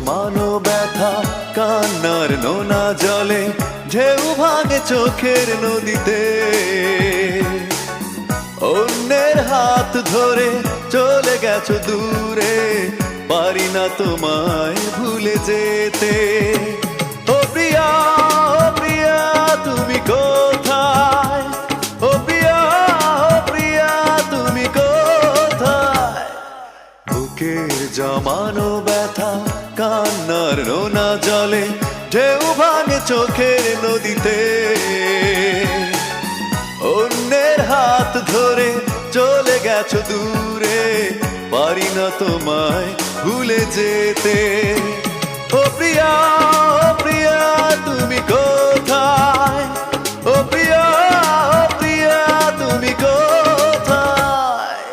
জমানো ব্যথা কান্নার নোনা জলে ঢেউ ভাঙে চোখের নদীতে অন্যের হাত ধরে চলে গেছো দূরে পারি না তোমায় ভুলে যেতে ও প্রিয়া তুমি কোথায় ও প্রিয়া তুমি কোথায় বুকের জমানো ব্যথা কান্নার নোনা জলে ঢেউ ভাঙে চোখের নদীতে অন্যের হাত ধরে চলে গেছো দূরে পারি না তোমায় ভুলে যেতে ও প্রিয়া তুমি কোথায় ও প্রিয়া তুমি কোথায়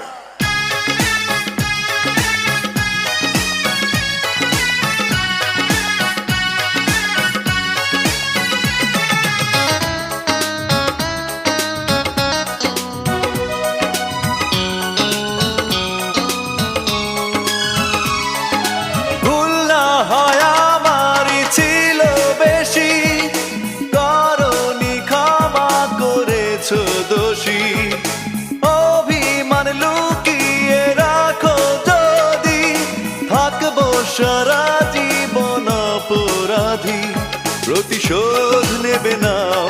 ভুল না হয় আমারই ছিল বেশি করনি ক্ষমা করেছো দোষী অভিমান লুকিয়ে রাখো যদি থাকবো সারা জীবন অপরাধী প্রতিশোধ নেবে নাও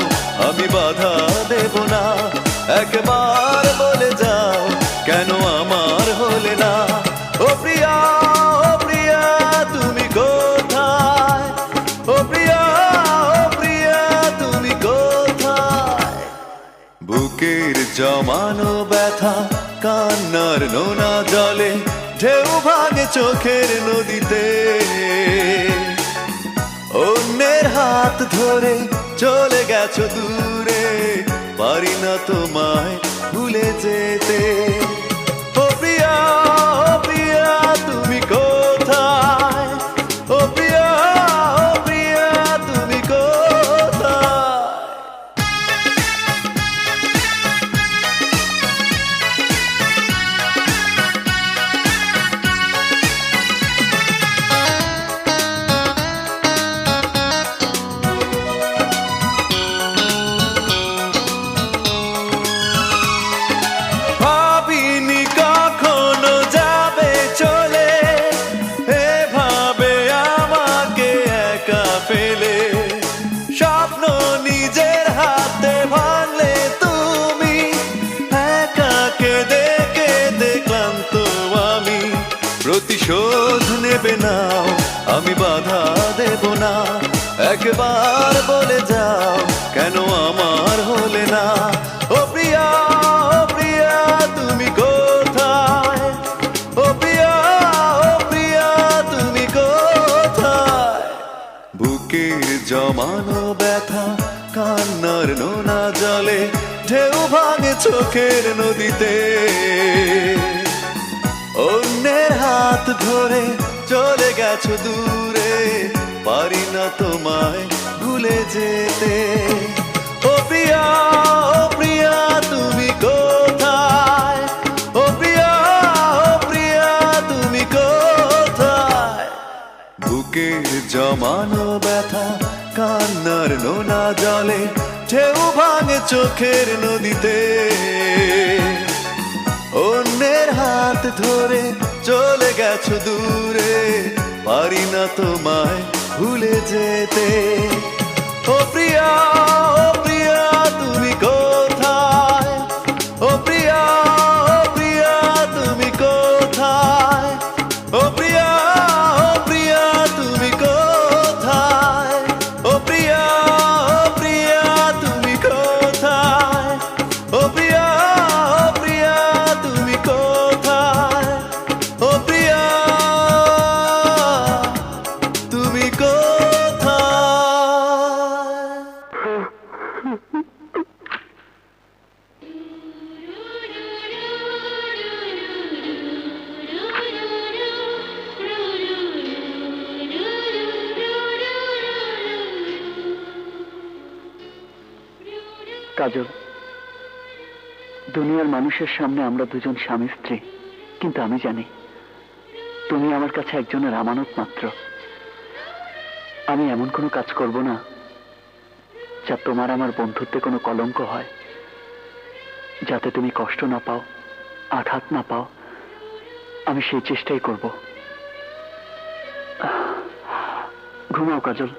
আমি বাধা দেব না একবার বলে যাও কেন আমার হলে না ও প্রিয়া তুমি কোথায় ও প্রিয়া তুমি কোথায় বুকের জমানো ব্যথা কান্নার নোনা জলে ঢেউ ভাঙে চোখের নদীতে অন্যের হাত ধরে চলে গেছো দূরে পারি না তোমায় ভুলে যেতে ও প্রিয়া তুমি কোথায় ও প্রিয়া তুমি কোথায় ভাবিনি কখনো যাবে চলে এভাবে আমাকে একা ফেলে স্বপ্ন নিজের হাতে ভাঙলে তুমি একা কেঁদে কেঁদে ক্লান্ত আমি প্রতিশোধ নেবে নাও আমি বাধা দেব না একবার বলে যাও কেন আমার হলে না ও প্রিয়া তুমি কোথায় ও প্রিয়া তুমি কোথায় বুকের জমানো ব্যথা কান্নার নোনা জলে ঢেউ ভাঙে চোখের নদীতে অন্যের হাত ধরে চলে গেছো দূরে পারি না তোমায় ভুলে যেতে ও প্রিয়া তুমি কোথায় ও প্রিয়া তুমি কোথায় বুকের জমানো ব্যথা কান্নার নোনা জলে ঢেউ ভাঙে চোখের নদীতে অন্যের হাত ধরে চলে গেছো দূরে পারি না তোমায় ভুলে যেতে ও প্রিয়া তুমি কোথায় ও প্রিয়া তুমি কোথায় ও প্রিয়া তুমি কোথায় ও প্রিয়া তুমি কোথায় ও প্রিয়া তুমি কোথায় ও প্রিয়া তুমি কোথায় কাজল, দুনিয়ার মানুষের সামনে আমরা দুজন স্বামী স্ত্রী, কিন্তু আমি জানি তুমি আমার কাছে একজনের আমানত মাত্র। আমি এমন কোনো কাজ করব না যা তোমার আমার বন্ধুত্বে কোনো কলঙ্ক হয়, যাতে তুমি কষ্ট না পাও, আঘাত না পাও। আমি সেই চেষ্টাই করব। ঘুমাও কাজল।